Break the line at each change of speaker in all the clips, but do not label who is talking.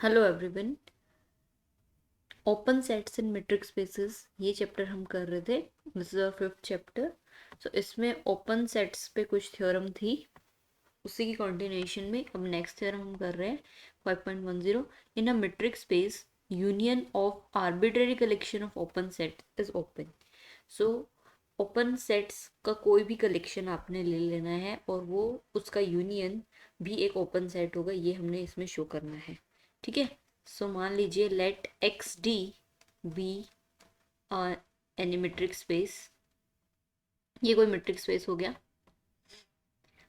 Hello everyone. Open sets in metric spaces ये chapter हम कर रहे थे। This is our fifth chapter. So इसमें ओपन सेट्स पे कुछ थ्योरम थी, उसी की कंटिन्यूएशन में अब नेक्स्ट थ्योरम हम कर रहे हैं 5.10। In a metric space union of arbitrary collection of open set is open. So open sets का कोई भी कलेक्शन आपने ले लेना है और वो उसका यूनियन भी एक ओपन सेट होगा, ये हमने इसमें शो करना है। ठीक है। सो मान लीजिए let x D be any metric space, ये कोई मेट्रिक स्पेस हो गया।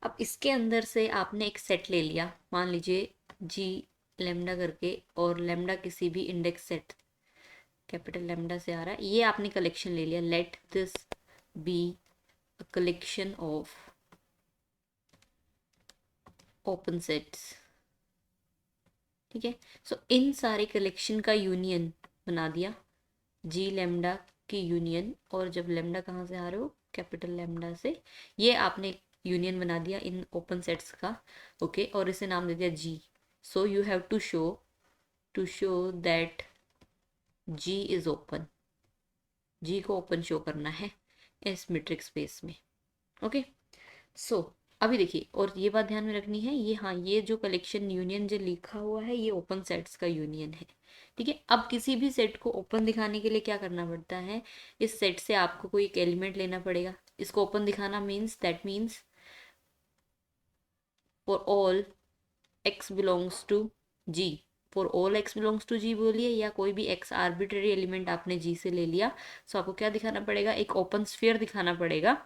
अब इसके अंदर से आपने एक सेट ले लिया, मान लीजिए जी लेमडा करके, और लेमडा किसी भी इंडेक्स सेट कैपिटल लेमडा से आ रहा है, ये आपने कलेक्शन ले लिया। Let this be a collection of open sets. ठीक है। सो इन सारे कलेक्शन का यूनियन बना दिया, जी लेमडा की यूनियन, और जब लेमडा कहाँ से आ रहे हो, कैपिटल लेमडा से, ये आपने यूनियन बना दिया इन ओपन सेट्स का। ओके, और इसे नाम दे दिया G. So you have to show that G is open. G को ओपन शो करना है इस मेट्रिक स्पेस में। ओके। सो अभी देखिए, और ये बात ध्यान में रखनी है, ये हाँ, ये जो कलेक्शन यूनियन जो लिखा हुआ है ये ओपन सेट्स का यूनियन है। ठीक है। अब किसी भी सेट को ओपन दिखाने के लिए क्या करना पड़ता है, इस सेट से आपको कोई एक एलिमेंट लेना पड़ेगा। इसको ओपन दिखाना means for all x belongs to G. For all x belongs to G बोलिए, या कोई भी एक्स आर्बिट्रेरी एलिमेंट आपने जी से ले लिया। सो आपको क्या दिखाना पड़ेगा, एक ओपन स्फीयर दिखाना पड़ेगा।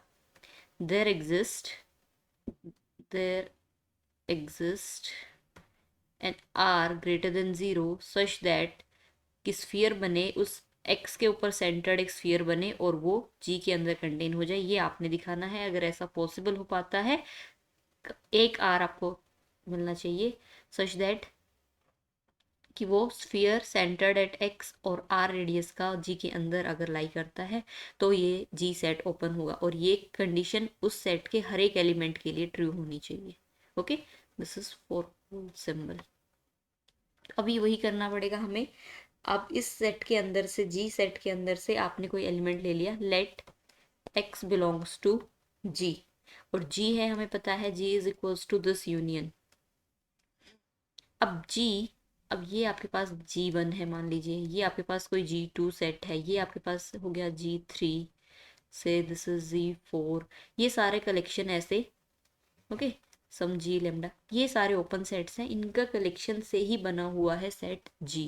There exist an R greater than zero such that कि स्फीयर बने, उस एक्स के ऊपर सेंटर्ड एक स्फीयर बने और वो जी के अंदर कंटेन हो जाए, ये आपने दिखाना है। अगर ऐसा पॉसिबल हो पाता है, एक आर आपको मिलना चाहिए सच दैट कि वो स्फीयर सेंटर्ड एट एक्स और आर रेडियस का जी के अंदर अगर लाई करता है, तो ये जी सेट ओपन होगा, और ये कंडीशन उस सेट के हर एक एलिमेंट के लिए ट्रू होनी चाहिए। Okay, this is for symbol. अभी वही करना पड़ेगा हमें। अब इस सेट के अंदर से, जी सेट के अंदर से आपने कोई एलिमेंट ले लिया, let x belongs to G, और जी है, हमें पता है G is equals to this union. अब जी, अब ये आपके पास G1 है, मान लीजिए ये आपके पास कोई G2 सेट है, ये आपके पास हो गया G3 से, दिस इज G4, ये सारे कलेक्शन ऐसे। ओके, सम जी लेमडा, ये सारे ओपन सेट्स हैं, इनका कलेक्शन से ही बना हुआ है सेट G।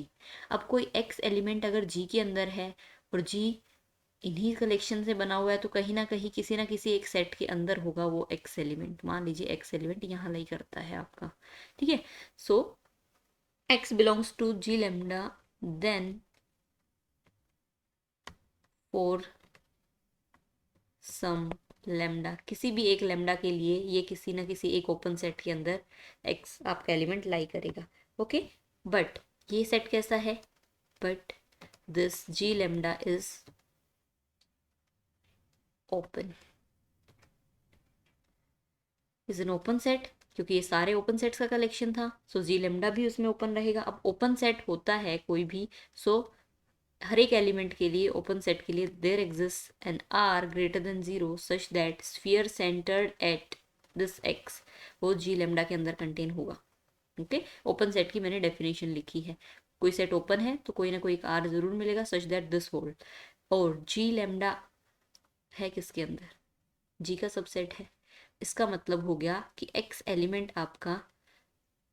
अब कोई X एलिमेंट अगर G के अंदर है और G इन्हीं कलेक्शन से बना हुआ है, तो कहीं ना किसी एक सेट के अंदर होगा वो X एलिमेंट। मान लीजिए X एलिमेंट यहाँ लाई करता है आपका। ठीक है। सो X belongs to G lambda, then for some lambda, किसी भी एक lambda के लिए ये किसी ना किसी एक ओपन सेट के अंदर X आपका एलिमेंट लाई करेगा। ओके, बट ये सेट कैसा है, but this G lambda is open, is an open set, क्योंकि ये सारे ओपन सेट्स का कलेक्शन था। सो जी लेमडा भी उसमें ओपन रहेगा। अब ओपन सेट होता है कोई भी, सो हर एक एलिमेंट के लिए, ओपन सेट के लिए, there exist an R greater than zero such that sphere centred at this X, वो जी लेमडा के अंदर कंटेन होगा। ओके, ओपन सेट की मैंने डेफिनेशन लिखी है। कोई सेट ओपन है तो कोई ना कोई एक आर जरूर मिलेगा सच दैट दिस होल्ड, और जी लेमडा है किसके अंदर, जी का सबसेट है। इसका मतलब हो गया कि एक्स एलिमेंट आपका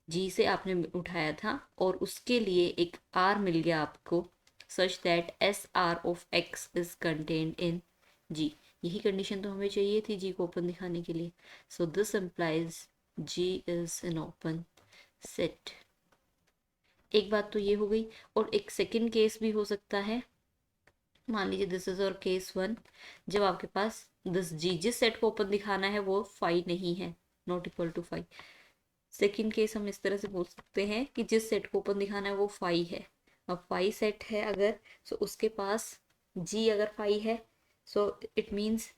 जी से आपने उठाया था, और उसके लिए एक आर मिल गया आपको such that S are of x is contained in G. यही कंडीशन तो हमें चाहिए थी जी को ओपन दिखाने के लिए। So this implies G is an open set. एक बात तो ये हो गई, और एक सेकेंड केस भी हो सकता है। मान लीजिए दिस इज और केस वन, जब आपके पास दिस जी, जिस सेट को ओपन दिखाना है वो फाई नहीं है, not equal to phi. Second case हम इस तरह से बोल सकते हैं कि जिस सेट को ओपन दिखाना है वो फाई है। अब फाई सेट है अगर, सो उसके पास जी अगर फाई है, so it means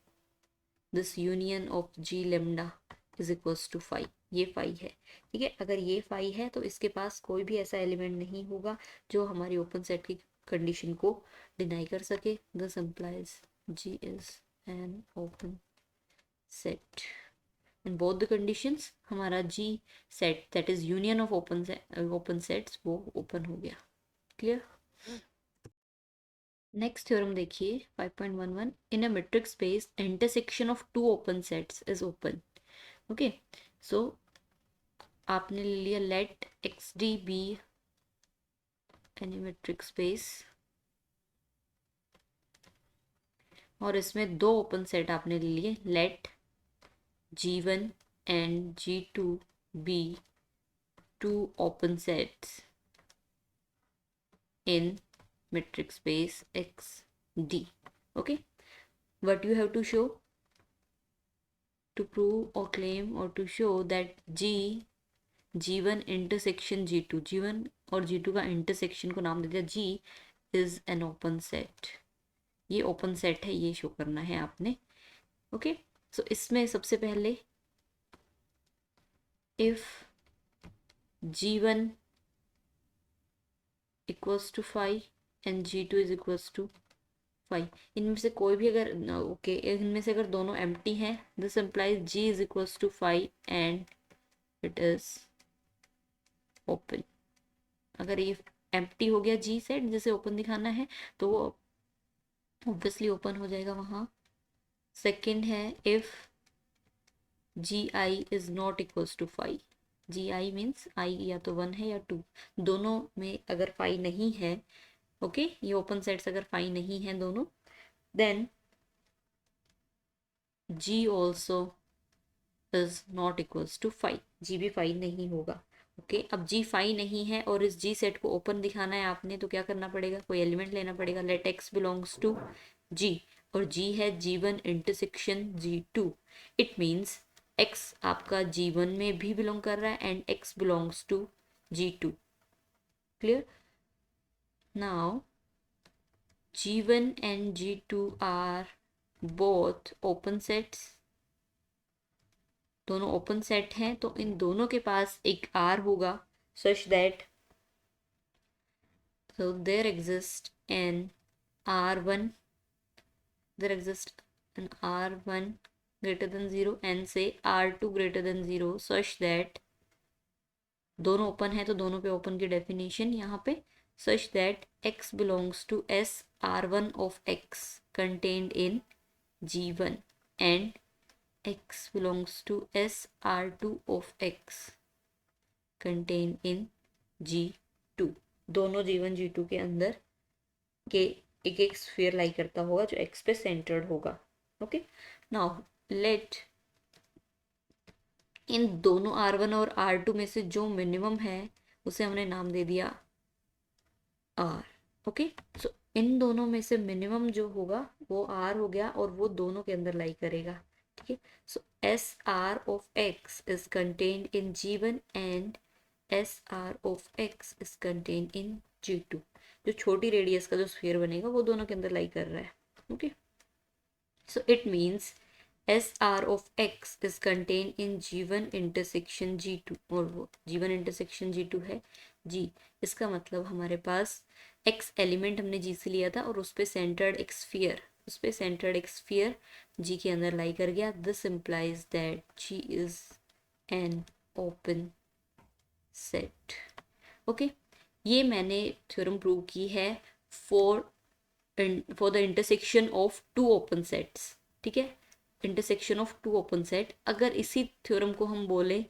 this union of G lambda is equals to phi. ये फाई है, ठीक है। अगर ये फाई है तो इसके पास कोई भी ऐसा एलिमेंट नहीं होगा जो हमारी ओपन सेट की कंडीशन को डिनाई कर सके। This implies G is an open set in both the conditions. हमारा G set that is union of open sets वो ओपन हो गया। क्लियर। नेक्स्ट थ्योरम देखिए 5.11, in a metric space intersection of two open sets is open. Okay, so आपने ले लिया let x D be any metric space, और इसमें दो ओपन सेट आपने ले लिए, late G1 and G2 be two open sets in metric space XD. Okay, what you have to show to prove or claim or to show that G1 intersection G2, G1 और G2 का intersection को नाम दे दिया G is an open set, ये open set है, ये show करना है आपने। ओके, सो इसमें सबसे पहले if G1 equals to 5 and G2 is equals to 5, इनमें से कोई भी अगर ओके इनमें से अगर दोनों एम्प्टी हैं, this implies G is equals to 5 and it is open. अगर ये एम्प्टी हो गया G सेट जिसे ओपन दिखाना है तो वो ऑब्वियसली ओपन हो जाएगा वहाँ। सेकंड है if Gi is not equals to 5, Gi means i या तो 1 है या 2, दोनों में अगर 5 नहीं है, ओके ये ओपन सेट्स अगर 5 नहीं है दोनों, then G also is not equals to 5, G भी 5 नहीं होगा। ओके, अब G 5 नहीं है और इस G सेट को ओपन दिखाना है आपने, तो क्या करना पड़ेगा, कोई एलिमेंट लेना पड़ेगा। Let x belongs to G, और G है G1 intersection G2, it means x आपका G1 में भी बिलोंग कर रहा है and x belongs to G2। Clear. Now G1 and G2 are both open sets, दोनों ओपन सेट हैं, तो इन दोनों के पास एक R होगा such that so there exists an R1, there exists an R1 greater than 0 and say R2 greater than 0 such that दोनों open है तो दोनों पे ओपन की डेफिनेशन यहाँ पे such that x belongs to S R1 of x contained in G1 and x belongs to S R2 of x contained in G2, दोनों G1 G2 के अंदर के एक एक स्फीयर लाई करता होगा जो x पे सेंटर्ड होगा। ओके, नाउ लेट इन दोनों R1 और R2 में से जो मिनिमम है उसे हमने नाम दे दिया R। ओके, सो इन दोनों में से मिनिमम जो होगा वो R हो गया और वो दोनों के अंदर लाई करेगा। ठीक है, so S are of x is contained in G1 and S are of x is contained in G2, जो छोटी रेडियस का जो स्फीयर बनेगा वो दोनों के अंदर लाई कर रहा है। Okay, so it means S R of x is contain in G1 intersection G2, और वो G1 इंटरसेक्शन G2 है G, इसका मतलब हमारे पास x एलिमेंट हमने G से लिया था और उस पर सेंटर्ड एक स्फीयर, उस पर सेंटर्ड एक स्फीयर G के अंदर लाई कर गया। This implies that G is an open set. Okay, ये मैंने थ्योरम प्रूव की है for the intersection of two open sets. ठीक है, intersection of two open set. अगर इसी थ्योरम को हम बोले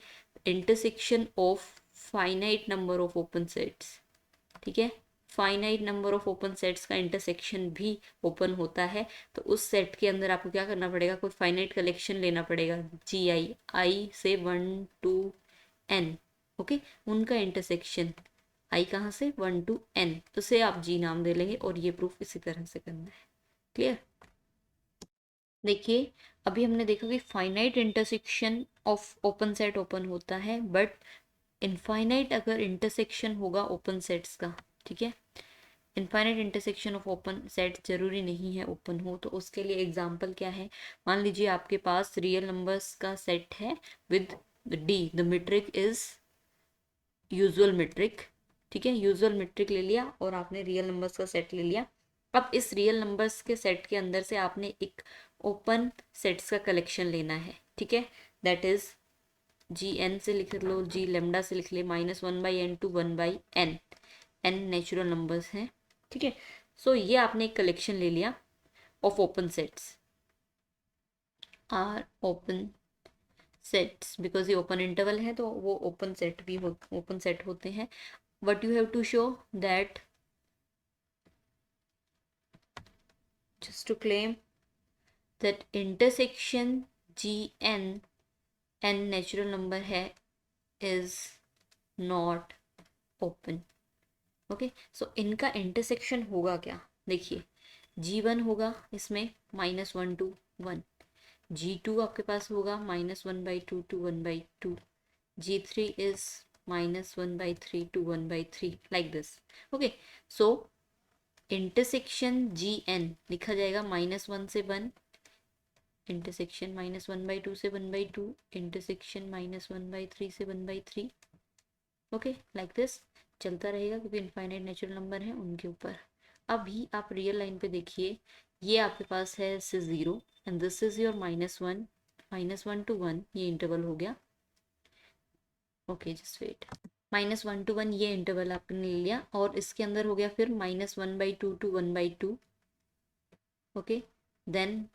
intersection of finite number of open sets, ठीक है, finite number of open sets का इंटरसेक्शन भी ओपन होता है, तो उस सेट के अंदर आपको क्या करना पड़ेगा, कोई फाइनाइट कलेक्शन लेना पड़ेगा Gi से 1 to n। ओके, उनका इंटरसेक्शन i कहाँ से 1 to n, उसे आप G नाम दे लेंगे और ये प्रूफ इसी तरह से करना है। क्लियर। देखिए अभी हमने देखा कि finite intersection of open set open होता है, बट इनफाइनाइट अगर इंटरसेक्शन होगा ओपन सेट्स का, ठीक है, infinite intersection of open set जरूरी नहीं है ओपन हो, तो उसके लिए एग्जांपल क्या है, मान लीजिए आपके पास रियल नंबर्स का सेट है with D the metric is usual metric, ठीक है, यूजुअल मीट्रिक ले लिया और आपने रियल नंबर्स का सेट ले लिया। अब इस रियल नंबर्स के सेट के अंदर से आपने एक ओपन सेट्स का कलेक्शन लेना है, ठीक है, दैट इज जी एन से लिख लो, जी लेमडा से लिख ले, -1/n to 1/n, n natural numbers हैं, ठीक है। सो ये आपने एक कलेक्शन ले लिया of open sets, are open sets, because ये ओपन इंटरवल है तो वो ओपन सेट भी ओपन सेट होते हैं। what you have to show that, just to claim that intersection gn, n natural number है, is not open, ओके। सो इनका intersection होगा क्या, देखिए g1 होगा इसमें -1 to 1, g2 आपके पास होगा -1/2 to 1/2, g3 is -1/3 to 1/3, like this, okay। so intersection gn लिखा जाएगा -1 से 1, इंटरसेक्शन -1/2 से 1/2, इंटरसेक्शन -1/3 से 1/3, ओके, लाइक दिस चलता रहेगा क्योंकि इनफाइनाइट नेचुरल नंबर है उनके ऊपर। अभी आप रियल लाइन पे देखिए, ये आपके पास है से 0 and this is your -1 to 1, ये इंटरवल हो गया, ओके जस्ट वेट, -1 to 1 ये इंटरवल आपने ले लिया और इसके अंदर हो गया फिर -1/2 to 1/2, okay, then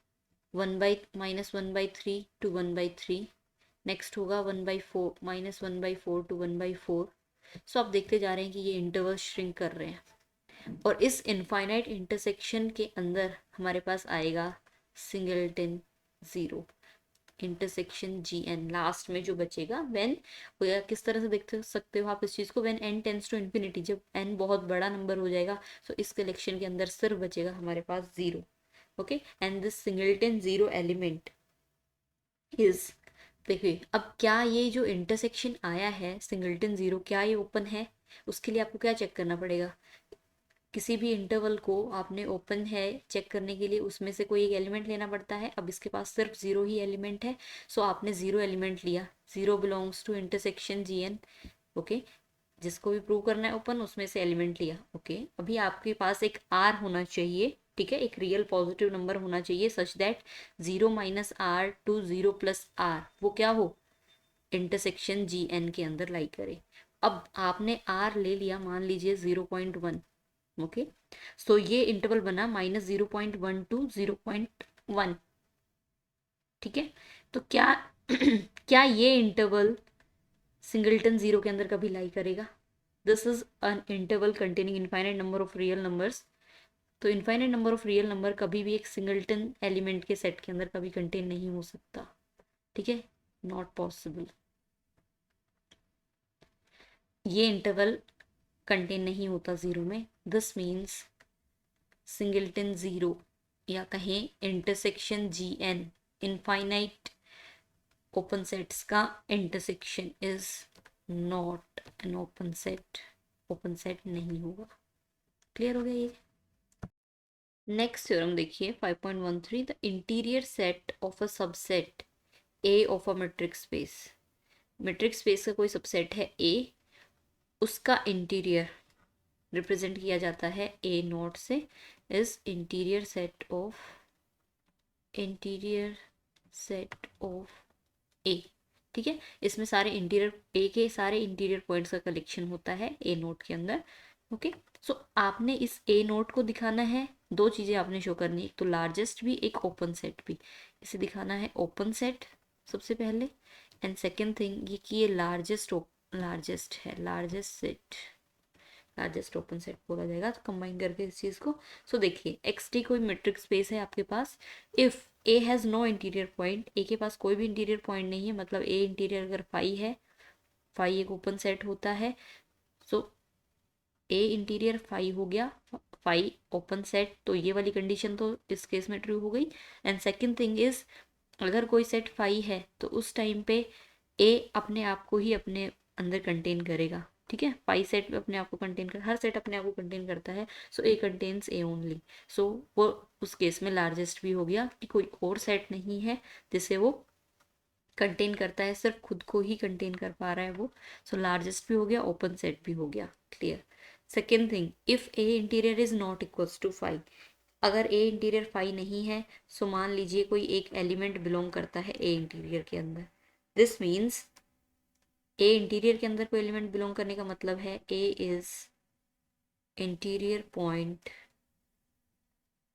-1/3 to 1/3, next होगा 1/4 -1/4 to 1/4। सो आप देखते जा रहे हैं कि ये इंटरवल श्रिंक कर रहे हैं और इस इनफाइनाइट इंटरसेक्शन के अंदर हमारे पास आएगा singleton zero, intersection G N last में जो बचेगा व्हेन, किस तरह से देख सकते हो आप इस चीज़ को, when n tends to infinity, जब n बहुत बड़ा नंबर हो जाएगा तो इस कलेक्शन के अंदर सिर्फ बचेगा हमारे पास 0, okay, and this singleton zero element is, देखिए अब क्या ये जो इंटरसेक्शन आया है सिंगलटन ज़ीरो, क्या ये ओपन है, उसके लिए आपको क्या चेक करना पड़ेगा, किसी भी इंटरवल को आपने ओपन है चेक करने के लिए उसमें से कोई एक एलिमेंट लेना पड़ता है। अब इसके पास सिर्फ 0 ही एलिमेंट है, सो आपने 0 एलिमेंट लिया, 0 belongs to intersection G N, okay, जिसको भी प्रूव करना है ओपन उसमें से एलिमेंट लिया, ओके। अभी आपके पास एक आर होना चाहिए, ठीक है, एक रियल पॉजिटिव नंबर होना चाहिए such that 0 - r to 0 + r वो क्या हो, इंटरसेक्शन जी एन के अंदर लाई करे। अब आपने आर ले लिया, मान लीजिए 0.1, ओके, सो ये इंटरवल बना -0.1 to 0.1, ठीक है। तो क्या क्या ये इंटरवल सिंगलटन ज़ीरो के अंदर कभी लाई करेगा, this is an interval containing infinite number of real numbers, तो infinite number of real number कभी भी एक सिंगलटन एलिमेंट के सेट के अंदर कभी कंटेन नहीं हो सकता, ठीक है, नॉट पॉसिबल, ये इंटरवल कंटेन नहीं होता ज़ीरो में, दिस मीन्स सिंगलटन ज़ीरो या कहें intersection G N, infinite open sets का intersection is not an open set, open set नहीं होगा, क्लियर हो गया ये। नेक्स्ट थ्योरम देखिए 5.13, the interior set of a subset A of a metric space, metric space का कोई सबसेट है ए, उसका इंटीरियर रिप्रेजेंट किया जाता है ए नॉट से, इज इंटीरियर सेट ऑफ ए, ठीक है, इसमें सारे इंटीरियर ए के सारे इंटीरियर पॉइंट्स का कलेक्शन होता है ए नोट के अंदर, ओके। सो आपने इस ए नोट को दिखाना है, दो चीज़ें आपने शो करनी है, एक तो लार्जेस्ट भी एक ओपन सेट भी, इसे दिखाना है ओपन सेट सबसे पहले, एंड सेकेंड थिंग ये कि ये लार्जेस्ट है, largest set, largest open set बोला जाएगा तो कंबाइन करके इस चीज़ को। सो देखिए एक्स टी कोई मेट्रिक स्पेस है आपके पास, if A has no interior point, A के पास कोई भी इंटीरियर पॉइंट नहीं है, मतलब ए इंटीरियर अगर फाई है, फाई एक ओपन सेट होता है, सो ए इंटीरियर फाई हो गया, फाई ओपन सेट, तो ये वाली कंडीशन तो इस केस में ट्रू हो गई। एंड सेकेंड थिंग इज, अगर कोई सेट फाई है तो उस टाइम पे ए अपने आप को ही अपने अंदर कंटेन करेगा, ठीक है, फाई सेट अपने आप को कंटेन कर, हर सेट अपने आप को कंटेन करता है, सो ए कंटेन्स ए ओनली, सो वो उस केस में लार्जेस्ट भी हो गया कि कोई और सेट नहीं है जिसे वो कंटेन करता है, सिर्फ खुद को ही कंटेन कर पा रहा है वो। सो लार्जेस्ट भी हो गया, ओपन सेट भी हो गया। Clear. Second thing, if A interior is not equals to 5, अगर ए इंटीरियर 5 नहीं है, सो मान लीजिए कोई एक एलिमेंट बिलोंग करता है ए इंटीरियर के अंदर। दिस मीन्स ए इंटीरियर के अंदर कोई एलिमेंट बिलोंग करने का मतलब है A is interior point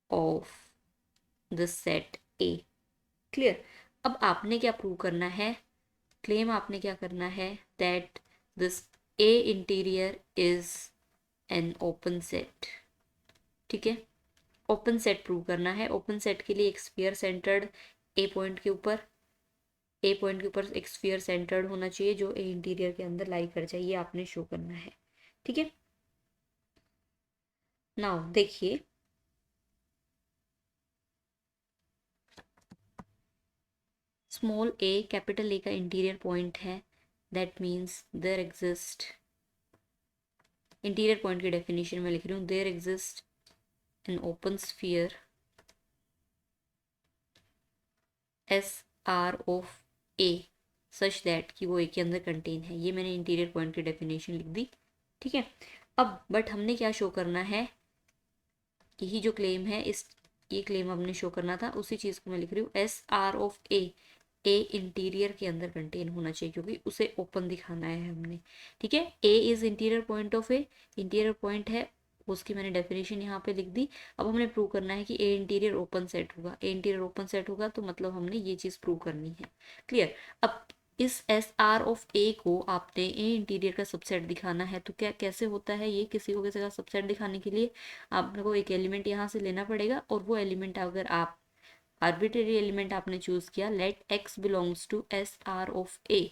of the set A. Clear. अब आपने क्या प्रूव करना है, क्लेम आपने क्या करना है, that this A interior is an open set. ठीक है, ओपन सेट प्रूव करना है। ओपन सेट के लिए एक स्फीयर सेंटर्ड ए पॉइंट के ऊपर, ए पॉइंट के ऊपर एक स्फीयर सेंटर्ड होना चाहिए जो ए इंटीरियर के अंदर लाई कर जाए, ये आपने शो करना है। ठीक है, नाउ देखिए, स्मॉल ए कैपिटल ए का इंटीरियर पॉइंट है, that means there exist, interior point की डेफिनेशन में लिख रही हूँ, there exist an open sphere S are of A such that कि वो ए के अंदर कंटेन है। ये मैंने इंटीरियर पॉइंट की डेफिनेशन लिख दी। ठीक है, अब बट हमने क्या शो करना है, यही जो क्लेम है, इस ये क्लेम हमने शो करना था, उसी चीज़ को मैं लिख रही हूँ, S R of A interior के अंदर कंटेन होना चाहिए क्योंकि उसे ओपन दिखाना है हमने। ठीक है, A is interior point of A, interior point है, उसकी मैंने डेफिनेशन यहाँ पे लिख दी। अब हमने प्रूव करना है कि ए इंटीरियर ओपन सेट होगा, ए इंटीरियर ओपन सेट होगा तो मतलब हमने ये चीज़ प्रूव करनी है। क्लियर। अब इस एस आर ऑफ ए को आपने ए इंटीरियर का सबसेट दिखाना है, तो क्या कैसे होता है ये, किसी को किसी का सबसेट दिखाने के लिए आपको एक एलिमेंट यहाँ से लेना पड़ेगा, और वो एलिमेंट अगर आप आर्बिट्रेरी एलिमेंट आपने चूज किया, let x belongs to S are of A,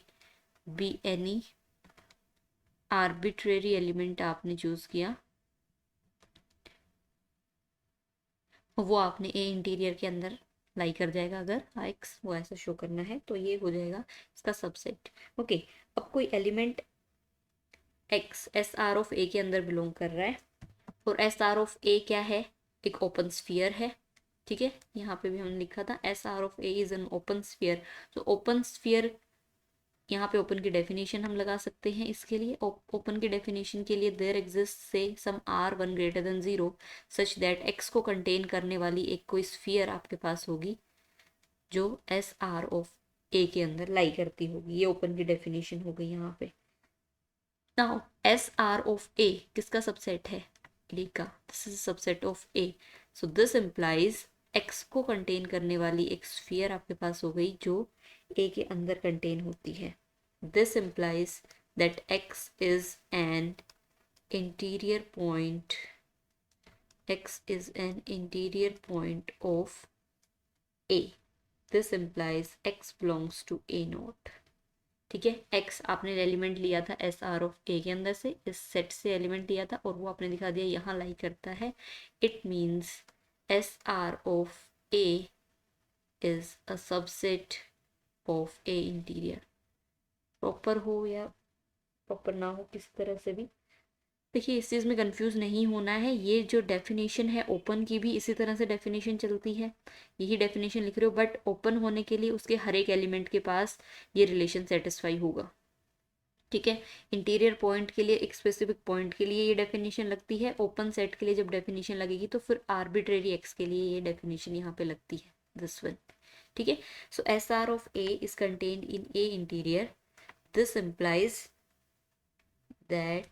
B any arbitrary element आपने चूज किया, वो आपने ए इंटीरियर के अंदर लाई कर जाएगा। अगर एक्स वो ऐसा शो करना है तो ये हो जाएगा इसका सबसेट। ओके, अब कोई element x S are of A के अंदर बिलोंग कर रहा है, और एस आर ऑफ ए क्या है, एक ओपन स्फीयर है। ठीक है, यहाँ पे भी हमने लिखा था S R of A is an open sphere. तो ओपन स्फीयर, यहाँ पे ओपन की डेफिनेशन हम लगा सकते हैं इसके लिए। ओपन की डेफिनेशन के लिए देयर एग्जिस्ट से some R one greater than 0 such that X को कंटेन करने वाली एक कोई स्फीयर आपके पास होगी जो एस आर ऑफ ए के अंदर लाई करती होगी। ये ओपन की डेफिनेशन हो गई यहाँ पे। नाउ एस आर ऑफ ए किसका सबसेट है, ए का, this is subset of A. So this implies x को कंटेन करने वाली एक स्फीयर आपके पास हो गई जो ए के अंदर कंटेन होती है। This implies that x is an interior point, x is an interior point of A. This implies x belongs to A naught. ठीक है, x आपने एलिमेंट लिया था एस आर ऑफ ए के अंदर से, इस सेट से एलिमेंट लिया था और वो आपने दिखा दिया यहाँ लाई करता है। It means S R of A is a subset of A interior. Proper हो या प्रॉपर ना हो, किसी तरह से भी देखिए, इस चीज़ में कंफ्यूज नहीं होना है। ये जो डेफिनेशन है ओपन की भी इसी तरह से डेफिनेशन चलती है, यही डेफिनेशन लिख रहे हो, बट ओपन होने के लिए उसके हर एक एलिमेंट के पास ये रिलेशन सेटिस्फाई होगा। ठीक है, इंटीरियर पॉइंट के लिए एक स्पेसिफिक पॉइंट के लिए ये डेफिनेशन लगती है, ओपन सेट के लिए जब डेफिनेशन लगेगी तो फिर आर्बिट्रेरी एक्स के लिए ये डेफिनेशन यहाँ पे लगती है, दिस वन। ठीक है, so S are of A is contained in A interior. This implies that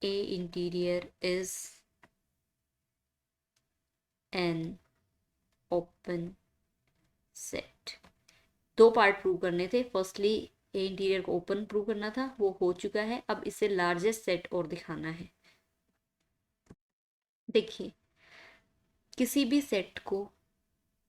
A interior is an open set। दो पार्ट प्रूव करने थे, फर्स्टली ए इंटीरियर को ओपन प्रूव करना था, वो हो चुका है। अब इसे लार्जेस्ट सेट और दिखाना है। देखिए, किसी भी सेट को,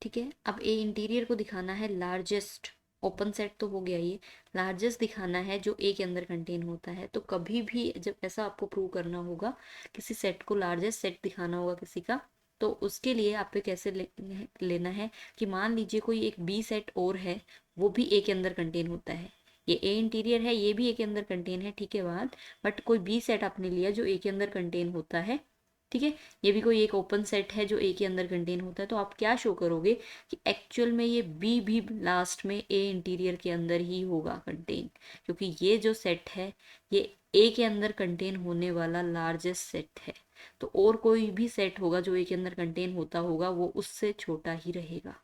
ठीक है, अब ए इंटीरियर को दिखाना है लार्जेस्ट, ओपन सेट तो हो गया, ये लार्जेस्ट दिखाना है जो ए के अंदर कंटेन होता है। तो कभी भी जब ऐसा आपको प्रूव करना होगा, किसी सेट को लार्जेस्ट सेट दिखाना होगा किसी का, तो उसके लिए आपको कैसे लेना है कि मान लीजिए कोई एक बी सेट और है, वो भी ए के अंदर कंटेन होता है। ये ए इंटीरियर है, ये भी ए के अंदर कंटेन है, ठीक है बात, बट कोई बी सेट आपने लिया जो ए के अंदर कंटेन होता है, ठीक है, ये भी कोई एक ओपन सेट है जो ए के अंदर कंटेन होता है। तो आप क्या शो करोगे कि एक्चुअल में ये बी भी लास्ट में ए इंटीरियर के अंदर ही होगा कंटेन, क्योंकि ये जो सेट है ये ए के अंदर कंटेन होने वाला लार्जेस्ट सेट है। तो और कोई भी सेट होगा जो ए के अंदर कंटेन होता होगा वो उससे छोटा ही रहेगा।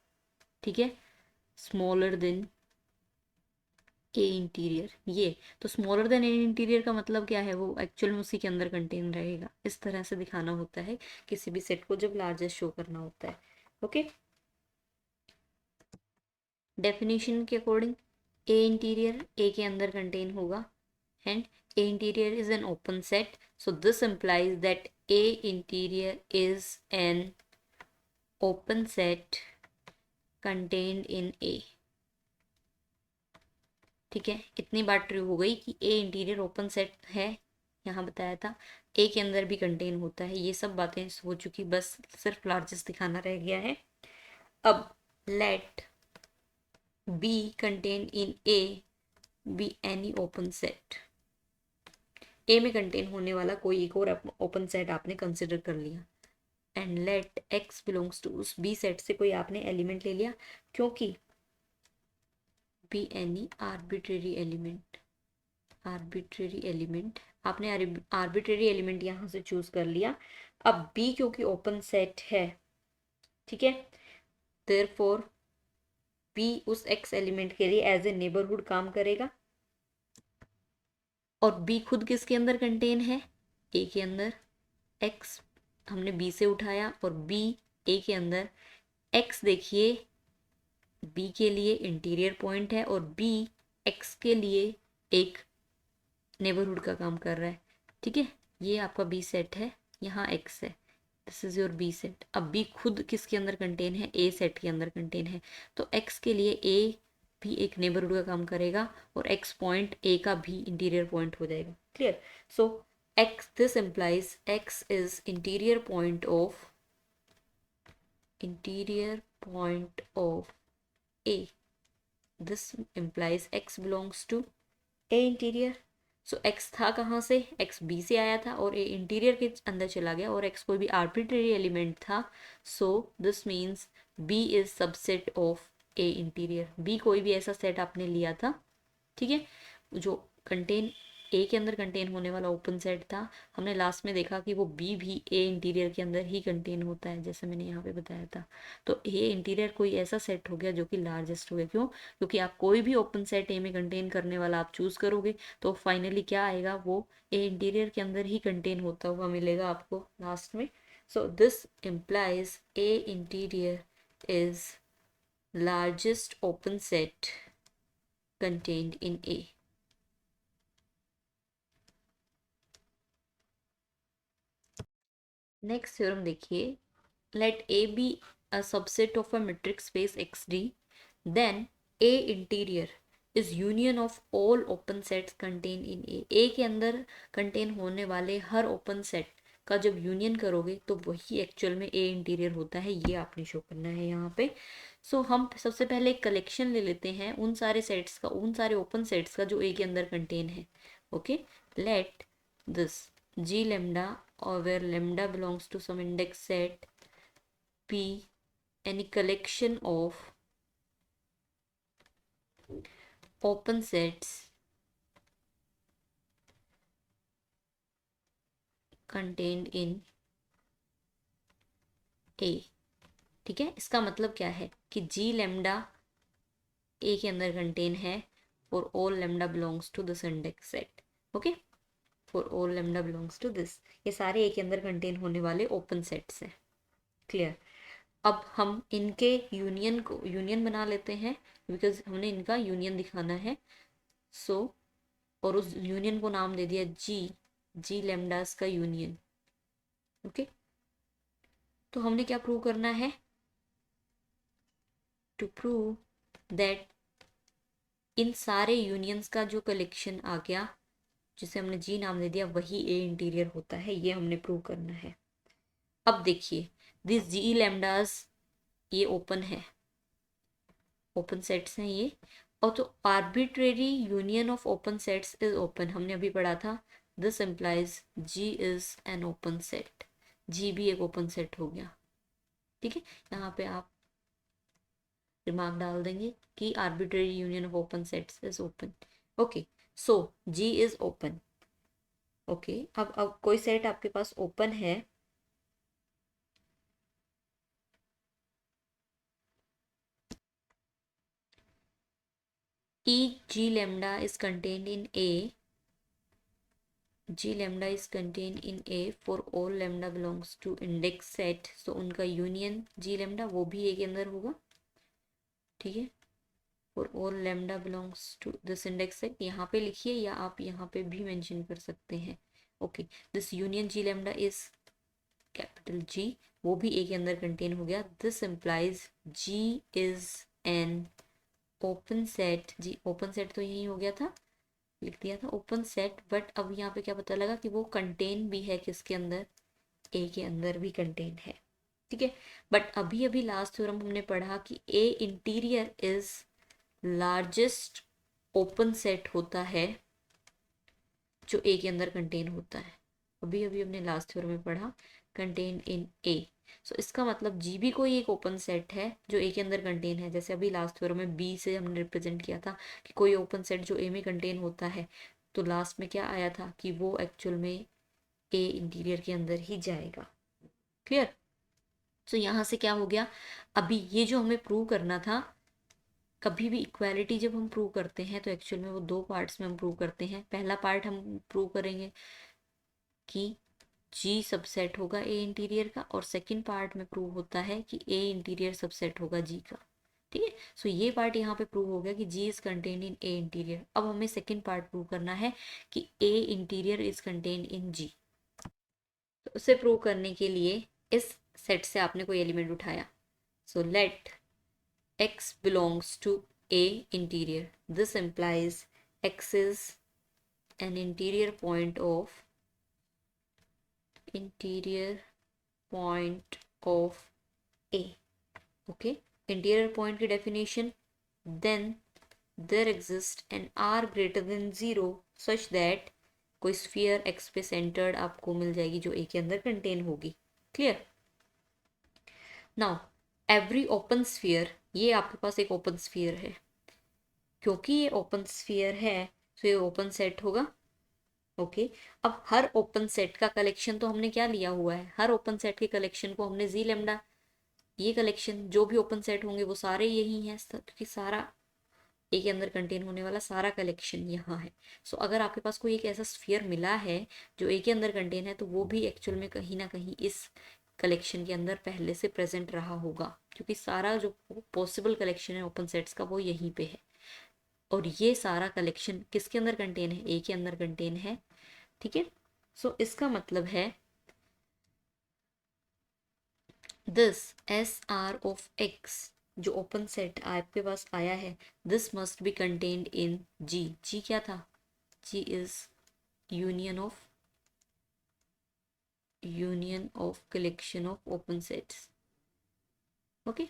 ठीक है, स्मॉलर देन ए इंटीरियर, ये तो स्मॉलर देन ए इंटीरियर का मतलब क्या है, वो एक्चुअल में उसी के अंदर कंटेन रहेगा। इस तरह से दिखाना होता है किसी भी सेट को जब लार्जेस्ट शो करना होता है। ओके, डेफिनेशन के अकॉर्डिंग ए इंटीरियर ए के अंदर कंटेन होगा and A interior is an open set, so this implies that A interior is an open set contained in A. ठीक है, इतनी बात ट्रू हो गई कि ए इंटीरियर ओपन सेट है, यहाँ बताया था ए के अंदर भी कंटेन होता है। ये सब बातें हो चुकी, बस सिर्फ लार्जेस्ट दिखाना रह गया है। अब let B contain in A B any open set, A में कंटेन होने वाला कोई एक और ओपन सेट आपने कंसिडर कर लिया and let x belongs to, उस बी सेट से कोई आपने एलिमेंट ले लिया, क्योंकि B any arbitrary element, arbitrary element आपने आर्बिट्रेरी एलिमेंट यहाँ से चूज कर लिया। अब बी क्योंकि ओपन सेट है, ठीक है, देयरफॉर बी उस एक्स एलिमेंट के लिए एज ए नेबरहुड काम करेगा। और बी खुद किसके अंदर कंटेन है, ए के अंदर। एक्स हमने बी से उठाया और बी ए के अंदर। एक्स देखिए बी के लिए इंटीरियर पॉइंट है और बी एक्स के लिए एक नेबरहुड का काम कर रहा है। ठीक है, ये आपका बी सेट है, यहाँ एक्स है, this is your B set. अब बी खुद किसके अंदर कंटेन है, ए सेट के अंदर कंटेन है, तो एक्स के लिए ए भी एक नेबरहुड का काम करेगा और एक्स पॉइंट ए का भी इंटीरियर पॉइंट हो जाएगा। Clear, so x, this implies x is interior point of, interior point of A, this implies x belongs to a interior। So x था कहाँ से, x b से आया था और a इंटीरियर के अंदर चला गया और x कोई भी आर्बिट्रेरी एलिमेंट था, so this means b is subset of a interior. b कोई भी ऐसा सेट आपने लिया था, ठीक है, जो कंटेन ए के अंदर कंटेन होने वाला ओपन सेट था। हमने लास्ट में देखा कि वो बी भी ए इंटीरियर के अंदर ही कंटेन होता है, जैसे मैंने यहाँ पे बताया था। तो ए इंटीरियर कोई ऐसा सेट हो गया जो कि लार्जेस्ट हो गया। क्यों, क्योंकि आप कोई भी ओपन सेट ए में कंटेन करने वाला आप चूज करोगे तो फाइनली क्या आएगा, वो ए इंटीरियर के अंदर ही कंटेन होता हुआ मिलेगा आपको लास्ट में। So this implies A interior is largest open set contained in A। Next theorem देखिए, let A be a subset of a metric space x d, then A interior is union of all open sets contain in A. A के अंदर contain होने वाले हर open set का जब union करोगे तो वही एक्चुअल में ए इंटीरियर होता है, ये आपने शो करना है यहाँ पे। सो हम सबसे पहले एक कलेक्शन ले लेते हैं उन सारे सेट्स का, उन सारे ओपन सेट्स का जो ए के अंदर कंटेन है। Okay, let this g lambda, or where lambda belongs to some index set, p any collection of open sets contained in a। ठीक है, इसका मतलब क्या है कि g lambda a के अंदर कंटेन है और all lambda belongs to this index set। Okay, for all lambda belongs to this, ये सारे ए के अंदर कंटेन होने वाले ओपन सेट्स हैं। क्लियर, अब हम इनके यूनियन को यूनियन बना लेते हैं बिकॉज हमने इनका यूनियन दिखाना है। सो और उस यूनियन को नाम दे दिया जी लैम्डास का यूनियन। ओके, तो हमने क्या प्रूव करना है, टू प्रूव दैट इन सारे यूनियंस का जो कलेक्शन आ गया जिसे हमने जी नाम दे दिया वही ए इंटीरियर होता है, ये हमने प्रूव करना है। अब देखिए दिस जी लैम्डास ये ओपन है, ओपन सेट्स हैं ये, और तो arbitrary union of open sets is open, हमने अभी पढ़ा था। This implies G is an open set, G भी एक ओपन सेट हो गया। ठीक है, यहाँ पे आप रिमार्क डाल देंगे कि arbitrary union of open sets is open. Okay, so G is open. Okay, अब कोई सेट आपके पास ओपन है, each g lambda is contained in A, g lambda is contained in A for all lambda belongs to index set, so उनका union g lambda वो भी A के अंदर होगा। ठीक है, for all lambda belongs to this index set, यहाँ पे लिखिए या आप यहाँ पे भी मेंशन कर सकते हैं। Okay, this union g lambda is capital G, वो भी A के अंदर कंटेन हो गया। This implies G is an open set. G open set तो यही हो गया था, लिख दिया था ओपन सेट, बट अब यहाँ पे क्या पता लगा कि वो कंटेन भी है किसके अंदर, ए के अंदर भी कंटेन है। ठीक है, बट अभी अभी लास्ट थ्योरम हमने पढ़ा कि A interior is largest open set होता है जो ए के अंदर कंटेन होता है। अभी अभी हमने लास्ट थ्योरम में पढ़ा कंटेन इन ए, सो इसका मतलब जी भी कोई एक ओपन सेट है जो ए के अंदर कंटेन है। जैसे अभी लास्ट थ्योरम में बी से हमने रिप्रेजेंट किया था कि कोई ओपन सेट जो ए में कंटेन होता है, तो लास्ट में क्या आया था कि वो एक्चुअल में ए इंटीरियर के अंदर ही जाएगा। क्लियर? तो यहाँ से क्या हो गया, अभी ये जो हमें प्रूव करना था, कभी भी इक्वालिटी जब हम प्रूव करते हैं तो एक्चुअल में वो दो पार्ट्स में हम प्रूव करते हैं। पहला पार्ट हम प्रूव करेंगे कि जी सबसेट होगा ए इंटीरियर का, और सेकंड पार्ट में प्रूव होता है कि ए इंटीरियर सबसेट होगा जी का। ठीक है, सो ये पार्ट यहाँ पे प्रूव हो गया कि G is contained in A interior. अब हमें सेकंड पार्ट प्रूव करना है कि A interior is contained in G. तो उसे प्रूव करने के लिए इस सेट से आपने कोई एलिमेंट उठाया, so let x belongs to a interior, this implies x is an interior point of A. Okay, interior point की definition, then there exists an r greater than 0 such that कोई sphere x पे centred आपको मिल जाएगी जो a के अंदर contain होगी। Clear? Now every open sphere, ये आपके पास एक ओपन स्फीयर है, क्योंकि ये ओपन स्फीयर है तो ये ओपन सेट होगा। ओके, अब हर ओपन सेट का कलेक्शन तो हमने क्या लिया हुआ है, हर ओपन सेट के कलेक्शन को हमने जी लेमडा, ये कलेक्शन जो भी ओपन सेट होंगे वो सारे यही हैं, क्योंकि सारा ए के अंदर कंटेन होने वाला सारा कलेक्शन यहाँ है। सो अगर आपके पास कोई एक ऐसा स्फीयर मिला है जो ए के अंदर कंटेन है, तो वो भी एक्चुअल में कहीं ना कहीं इस कलेक्शन के अंदर पहले से प्रेजेंट रहा होगा, क्योंकि सारा जो पॉसिबल कलेक्शन है ओपन सेट्स का वो यहीं पे है, और ये सारा कलेक्शन किसके अंदर कंटेन है, ए के अंदर कंटेन है। ठीक है, सो इसका मतलब है this S are of x जो ओपन सेट आपके पास आया है, this must be contained in G. G क्या था, G is union of collection of open sets. Okay,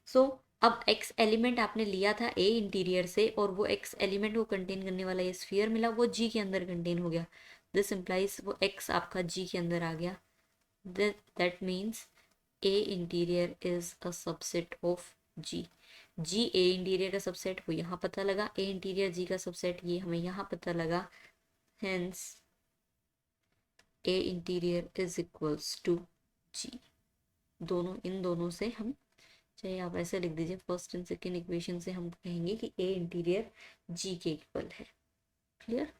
so अब x एलिमेंट आपने लिया था ए इंटीरियर से, और वो x एलिमेंट को कंटेन करने वाला ये स्फीयर मिला, वो g के अंदर कंटेन हो गया। दिस इम्प्लाइज वो x आपका g के अंदर आ गया। दैट मीन्स A interior is a subset of g। g A interior का सबसेट वो यहाँ पता लगा, ए इंटीरियर g का सबसेट ये हमें यहाँ पता लगा। Hence A interior is equals to g। दोनों, इन दोनों से हम, चाहे आप ऐसे लिख दीजिए, फर्स्ट एंड सेकेंड इक्वेशन से हम कहेंगे कि ए इंटीरियर जी के इक्वल है। क्लियर?